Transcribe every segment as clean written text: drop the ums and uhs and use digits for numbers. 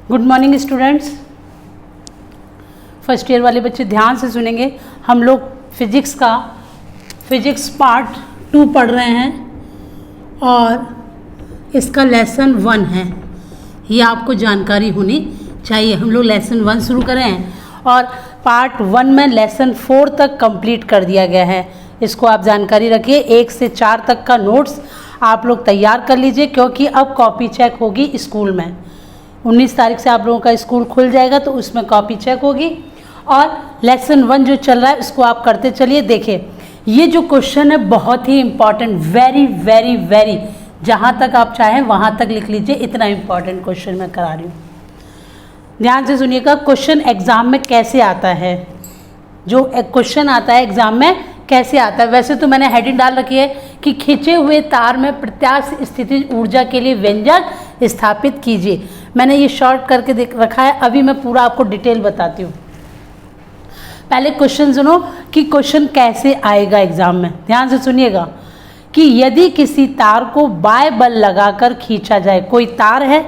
Good morning students. First year वाले बच्चे ध्यान से सुनेंगे। हम लोग फिजिक्स पार्ट 2 पढ़ रहे हैं और इसका लेसन 1 है। ये आपको जानकारी होनी चाहिए। हम लोग लेसन 1 शुरू कर रहे हैं और पार्ट 1 में लेसन 4 तक कंप्लीट कर दिया गया है। इसको आप जानकारी रखिए। 1 से 4 तक का नोट्स आप लोग तैयार कर लीजिए, क्योंकि अब कॉपी चेक होगी स्कूल में। 19 तारीख से आप लोगों का स्कूल खुल जाएगा, तो उसमें कॉपी चेक होगी। और लेसन 1 जो चल रहा है उसको आप करते चलिए। देखिए, ये जो क्वेश्चन है बहुत ही इम्पॉर्टेंट, वेरी वेरी वेरी, जहाँ तक आप चाहें वहाँ तक लिख लीजिए। इतना इम्पॉर्टेंट क्वेश्चन मैं करा रही हूँ। ध्यान से सुनिएगा। क्वेश्चन एग्जाम में कैसे आता है, जो क्वेश्चन आता है एग्जाम में कैसे आता है। वैसे तो मैंने हेडिंग डाल रखी है कि खींचे हुए तार में प्रत्यास्थ स्थितिज ऊर्जा के लिए व्यंजक स्थापित कीजिए। मैंने ये शॉर्ट करके देख रखा है। अभी मैं पूरा आपको डिटेल बताती हूँ। पहले क्वेश्चन सुनो कि क्वेश्चन कैसे आएगा एग्जाम में। ध्यान से सुनिएगा कि यदि किसी तार को बाय बल लगाकर खींचा जाए, कोई तार है,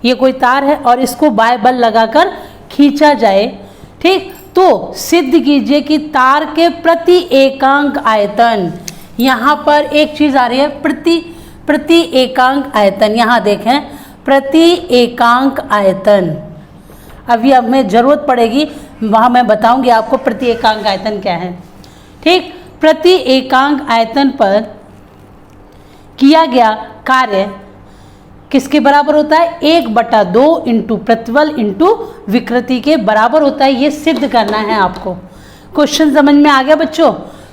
ये कोई तार है और इसको बाय बल लगाकर खींचा जाए, ठीक, तो सिद्ध कीजिए कि तार के प्रति एकांक आयतन, यहाँ पर एक चीज आ रही है, प्रति एकांक आयतन। यहाँ देखें, प्रति एकांक आयतन। अभी हमें जरूरत पड़ेगी, वहाँ मैं बताऊंगी आपको प्रति एकांक आयतन क्या है। ठीक, प्रति एकांक आयतन पर किया गया कार्य किसके बराबर होता है? 1/2 इंटू प्रतिबल इंटू विकृति के बराबर होता है। ये सिद्ध करना है आपको। क्वेश्चन समझ में आ गया बच्चों?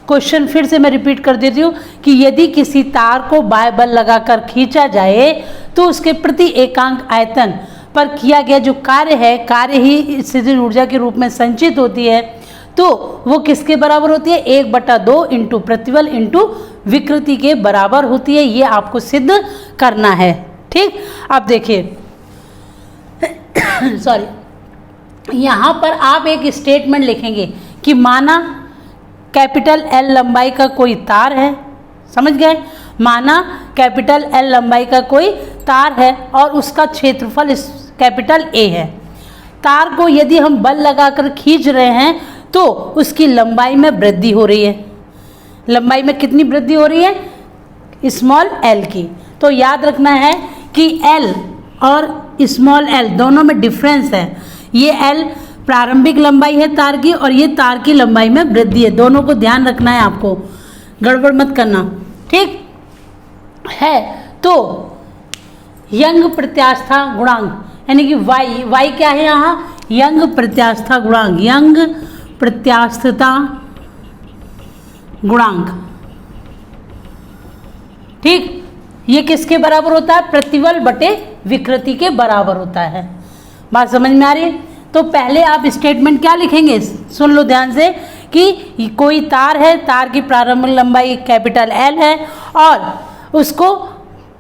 क्वेश्चन फिर से मैं रिपीट कर देती हूँ कि यदि किसी तार को बाय बल लगाकर खींचा जाए तो उसके प्रति एकांक आयतन पर किया गया जो कार्य है, कार्य ही स्थितिज ऊर्जा के रूप में संचित होती है, तो वो किसके बराबर होती है? 1/2 इंटू प्रतिबल इंटू विकृति के बराबर होती है। ये आपको सिद्ध करना है। ठीक, अब देखिए सॉरी, यहाँ पर आप एक स्टेटमेंट लिखेंगे कि माना कैपिटल एल लंबाई का कोई तार है, समझ गए? माना कैपिटल एल लंबाई का कोई तार है और उसका क्षेत्रफल कैपिटल ए है। तार को यदि हम बल लगाकर खींच रहे हैं तो उसकी लंबाई में वृद्धि हो रही है। लंबाई में कितनी वृद्धि हो रही है? स्मॉल एल की। तो याद रखना है कि एल और स्मॉल एल दोनों में डिफरेंस है। ये एल प्रारंभिक लंबाई है तार की और ये तार की लंबाई में वृद्धि है। दोनों को ध्यान रखना है आपको, गड़बड़ मत करना। ठीक है, तो यंग प्रत्यास्था गुणांक यानी कि वाई क्या है यहाँ? यंग प्रत्यास्था गुणांक, यंग प्रत्यास्थता गुणांक। ठीक, ये किसके बराबर होता है? प्रतिबल बटे विकृति के बराबर होता है। बात समझ में आ रही है? तो पहले आप स्टेटमेंट क्या लिखेंगे, सुन लो ध्यान से, कि कोई तार है, तार की प्रारंभिक लंबाई कैपिटल एल है और उसको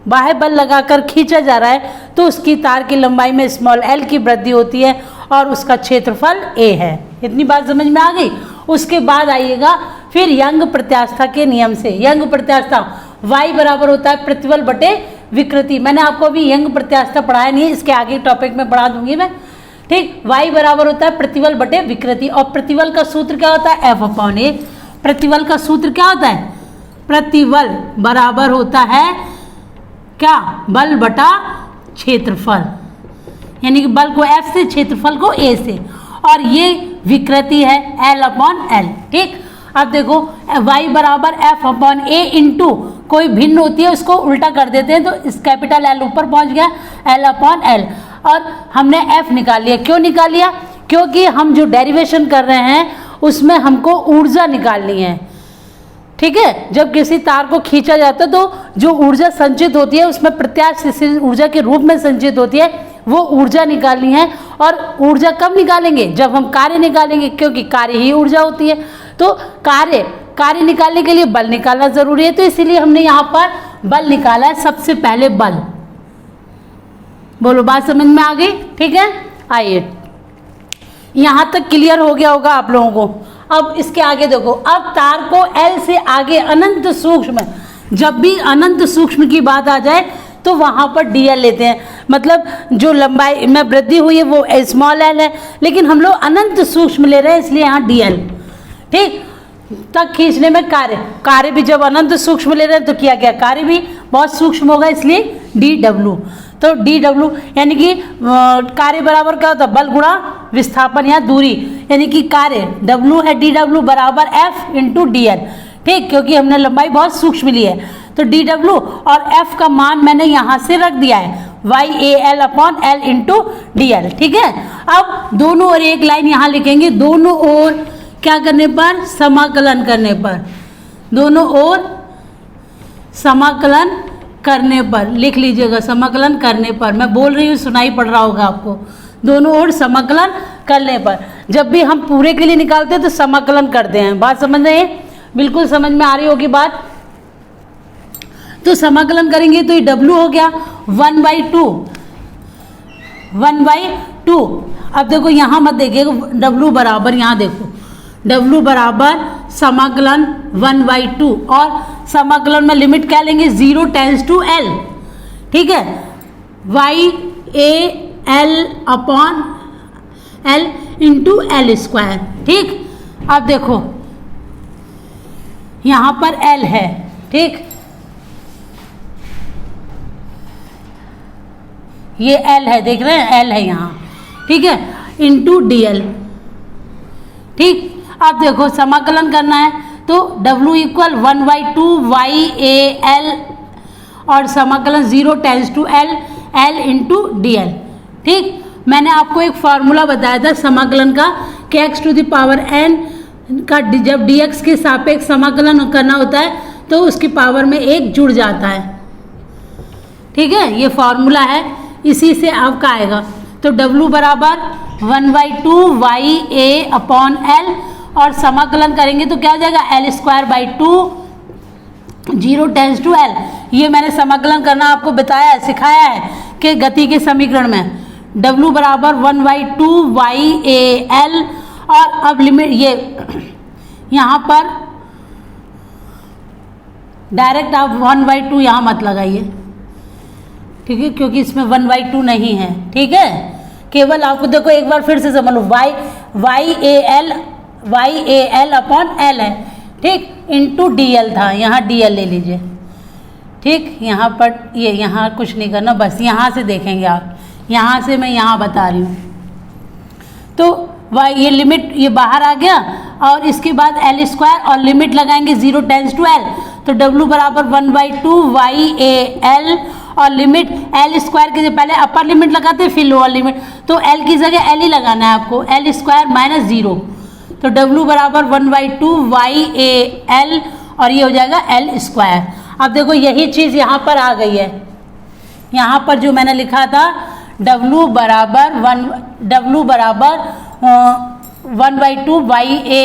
बाह्य बल लगाकर खींचा जा रहा है, तो उसकी तार की लंबाई में स्मॉल एल की वृद्धि होती है और उसका क्षेत्रफल ए है। इतनी बात समझ में आ गई? उसके बाद आइएगा फिर यंग प्रत्यास्था के नियम से। यंग प्रत्यास्था y बराबर होता है प्रतिबल बटे विकृति। मैंने आपको अभी यंग प्रत्यास्था पढ़ाया नहीं है, इसके आगे टॉपिक में पढ़ा दूंगी मैं। ठीक, y बराबर होता है प्रतिबल बटे विकृति और प्रतिबल का सूत्र क्या होता है? F/A। प्रतिबल का सूत्र क्या होता है? प्रतिबल बराबर होता है क्या? बल बटा क्षेत्रफल, यानी कि बल को F से, क्षेत्रफल को A से, और ये विकृति है L/L। ठीक, अब देखो y बराबर F/A इंटू कोई भिन्न होती है उसको उल्टा कर देते हैं, तो इस कैपिटल L ऊपर पहुंच गया, L/L, और हमने F निकाल लिया। क्यों निकाल लिया? क्योंकि हम जो डेरिवेशन कर रहे हैं उसमें हमको ऊर्जा निकालनी है। ठीक है, जब किसी तार को खींचा जाता है तो जो ऊर्जा संचित होती है उसमें प्रत्यास्थ ऊर्जा के रूप में संचित होती है, वो ऊर्जा निकालनी है। और ऊर्जा कब निकालेंगे? जब हम कार्य निकालेंगे, क्योंकि कार्य ही ऊर्जा होती है। तो कार्य निकालने के लिए बल निकालना जरूरी है, तो इसीलिए हमने यहाँ पर बल निकाला है। सबसे पहले बल, बोलो बात समझ में आ गई? ठीक है, आइए, यहाँ तक क्लियर हो गया होगा आप लोगों को। अब इसके आगे देखो, अब तार को L से आगे अनंत सूक्ष्म, जब भी अनंत सूक्ष्म की बात आ जाए तो वहाँ पर dl लेते हैं, मतलब जो लंबाई में वृद्धि हुई है वो स्मॉल l है, लेकिन हम लोग अनंत सूक्ष्म ले रहे हैं इसलिए यहाँ dl। ठीक, तक खींचने में कार्य भी जब अनंत सूक्ष्म ले रहे हैं तो किया गया कार्य भी बहुत सूक्ष्म होगा, इसलिए dw। तो dw यानी कि कार्य बराबर क्या होता है, बल गुणा विस्थापन या दूरी, यानी कि कार्य w है dw बराबर f इंटू dl। ठीक, क्योंकि हमने लंबाई बहुत सूक्ष्म ली है तो dw और f का मान मैंने यहाँ से रख दिया है YAL upon L into DL। ठीक है, अब दोनों ओर एक लाइन यहाँ लिखेंगे, दोनों ओर क्या करने पर, समाकलन करने पर, दोनों ओर समाकलन करने पर, लिख लीजिएगा समाकलन करने पर, मैं बोल रही हूँ सुनाई पड़ रहा होगा आपको, दोनों ओर समाकलन करने पर। जब भी हम पूरे के लिए निकालते हैं तो समाकलन करते हैं, बात समझ रहे हैं, बिल्कुल समझ में आ रही होगी बात। तो समाकलन करेंगे तो ये W हो गया 1/2, 1/2। अब देखो यहाँ मत देखिएगा W बराबर, यहाँ देखो W बराबर समाकलन 1/2 और समाकलन में लिमिट क्या लेंगे, 0 टेंस टू L। ठीक है, YAL upon L into L square. ठीक, अब देखो यहाँ पर L है, ठीक, ये L है, देख रहे हैं L है यहाँ, ठीक है, इंटू DL। ठीक, अब देखो समाकलन करना है तो W इक्वल 1/2 YAL और समाकलन 0 tends to L, L into DL। ठीक, मैंने आपको एक फार्मूला बताया था समाकलन का कि x to the power n का जब dx के सापेक्ष समाकलन करना होता है तो उसकी पावर में एक जुड़ जाता है। ठीक है, ये फार्मूला है, इसी से आपका आएगा। तो W बराबर 1/2 YA अपॉन L और समाकलन करेंगे तो क्या हो जाएगा, L square by 2 0 tends to L। ये मैंने समाकलन करना आपको बताया है, सिखाया है कि गति के समीकरण में W बराबर 1/2 YAL और अब लिमिट, ये यहाँ पर डायरेक्ट आप 1/2 यहाँ मत लगाइए, ठीक है, क्योंकि इसमें 1/2 नहीं है। ठीक है, केवल आपको देखो एक बार फिर से समझ लो, YAL अपॉन L है, ठीक, इंटू DL था, यहाँ DL ले लीजिए। ठीक, यहाँ पर ये यहाँ कुछ नहीं करना, बस यहाँ से देखेंगे आप, यहाँ से मैं यहाँ बता रही हूँ। तो ये लिमिट ये बाहर आ गया और इसके बाद L स्क्वायर और लिमिट लगाएंगे 0 टेंस टू L, तो W बराबर 1/2 YAL और लिमिट L स्क्वायर के पहले अपर लिमिट लगाते हैं फिर लोअर लिमिट, तो L की जगह L ही लगाना है आपको, L स्क्वायर माइनस 0, तो W बराबर 1/2 YAL और ये हो जाएगा L स्क्वायर। अब देखो यही चीज़ यहाँ पर आ गई है, यहाँ पर जो मैंने लिखा था W बराबर 1/2 YA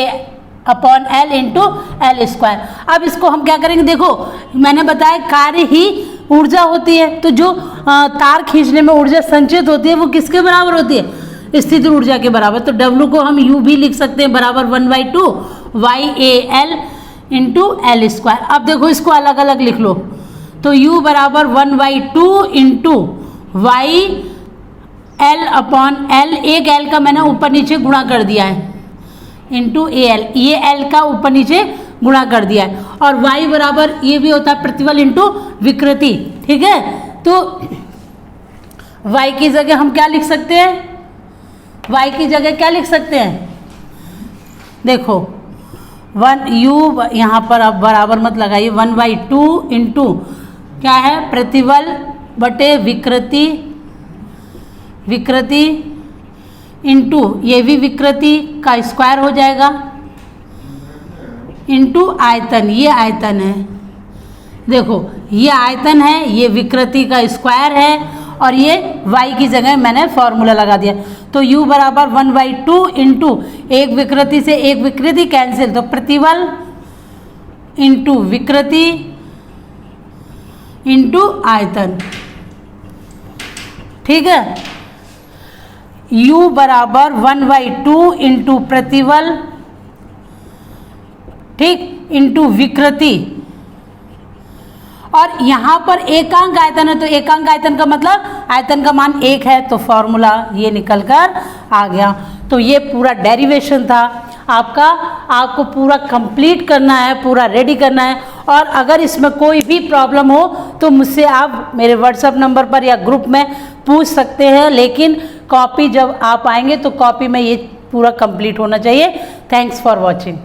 upon L into L square. अब इसको हम क्या करेंगे, देखो मैंने बताया कार्य ही ऊर्जा होती है, तो जो तार खींचने में ऊर्जा संचित होती है वो किसके बराबर होती है, स्थिर ऊर्जा के बराबर। तो W को हम U भी लिख सकते हैं बराबर 1/2 YAL इंटू L स्क्वायर। अब देखो इसको अलग अलग लिख लो, तो U बराबर 1/2 इंटू YL अपॉन L, एक L का मैंने ऊपर नीचे गुणा कर दिया है, इंटू AL, ये L का ऊपर नीचे गुणा कर दिया है, और Y बराबर ये भी होता है प्रतिबल इंटू विकृति। ठीक है, तो Y की जगह हम क्या लिख सकते हैं, Y की जगह क्या लिख सकते हैं, देखो 1 U यहाँ पर आप बराबर मत लगाइए, 1/2 इंटू क्या है, प्रतिबल बटे विकृति, विकृति इंटू ये भी विकृति का स्क्वायर हो जाएगा, इंटू आयतन, ये आयतन है, देखो ये आयतन है, ये विकृति का स्क्वायर है, और ये y की जगह मैंने फॉर्मूला लगा दिया। तो u बराबर 1/2 इंटू एक विकृति से एक विकृति कैंसिल, तो प्रतिबल इंटू विकृति इंटू आयतन। ठीक है, u बराबर 1/2 इंटू प्रतिबल, ठीक, इंटू विकृति, और यहाँ पर एकांक आयतन है, तो एकांक आयतन का मतलब आयतन का मान 1 है, तो फॉर्मूला ये निकल कर आ गया। तो ये पूरा डेरिवेशन था आपका, आपको पूरा कंप्लीट करना है, पूरा रेडी करना है। और अगर इसमें कोई भी प्रॉब्लम हो तो मुझसे आप मेरे व्हाट्सएप नंबर पर या ग्रुप में पूछ सकते हैं, लेकिन कॉपी जब आप आएंगे तो कॉपी में ये पूरा कंप्लीट होना चाहिए। Thanks for watching.